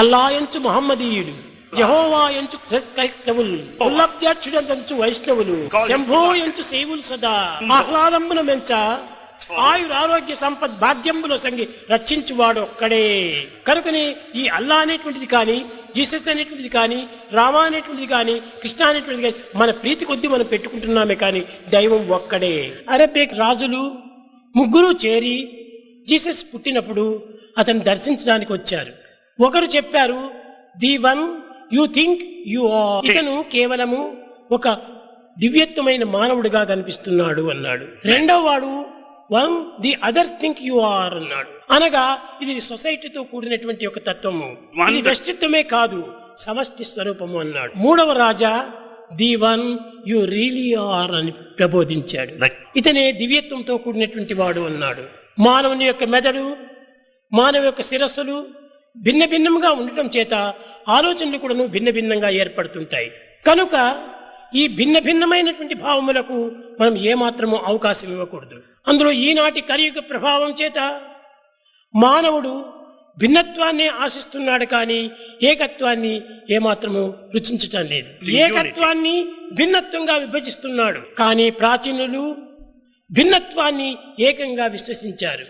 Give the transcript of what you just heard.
అల్లాయంచు మహమ్మదీయుడు, యెహోవాయంచు క్రైస్తవులు, ఉల్లబ్జాక్షుడంచు వైష్ణవులు, శంభోయంచు శైవులు సదా ఆహ్లాదంబున మెంచ ఆయురారోగ్య సంపద్ భాగ్యంబుల సంగి రక్షించువాడు ఒక్కడే. కనుకని ఈ అల్లా అనేటువంటిది కానీ, జీసస్ అనేటువంటిది కానీ, రామ అనేటువంటిది కానీ, కృష్ణ అనేటువంటిది కానీ మన ప్రీతి కొద్దీ మనం పెట్టుకుంటున్నామే కానీ దైవం ఒక్కడే. అరబిక్ రాజులు ముగ్గురు చేరి జీసస్ పుట్టినప్పుడు అతన్ని దర్శించడానికి వచ్చారు. ఒకరు చెప్పారు, the one you think you are, ఇతను కేవలము ఒక దివ్యత్వమైన మానవుడిగా కనిపిస్తున్నాడు అన్నాడు. రెండవ వాడు one the others think you are అన్నాడు. అనగా ఇది సొసైటీతో కూడినటువంటి ఒక తత్వము, ఇది వ్యక్తిత్వమే కాదు సమష్టి స్వరూపము అన్నాడు. మూడవ రాజా the one you really are అని ప్రబోధించాడు. ఇతనే దివ్యత్వంతో కూడినటువంటి వాడు అన్నాడు. మానవుని యొక్క మెదడు, మానవ యొక్క శిరస్సులు భిన్న భిన్నంగా ఉండటం చేత ఆలోచనలు కూడాను భిన్న భిన్నంగా ఏర్పడుతుంటాయి. కనుక ఈ భిన్న భిన్నమైనటువంటి భావములకు మనం ఏమాత్రము అవకాశం ఇవ్వకూడదు. అందులో ఈనాటి కలియుగ ప్రభావం చేత మానవుడు భిన్నత్వాన్ని ఆశిస్తున్నాడు కానీ ఏకత్వాన్ని ఏమాత్రము రుచించటం లేదు. ఏకత్వాన్ని భిన్నత్వంగా విభజిస్తున్నాడు కానీ ప్రాచీనులు భిన్నత్వాన్ని ఏకంగా విశ్వసించారు.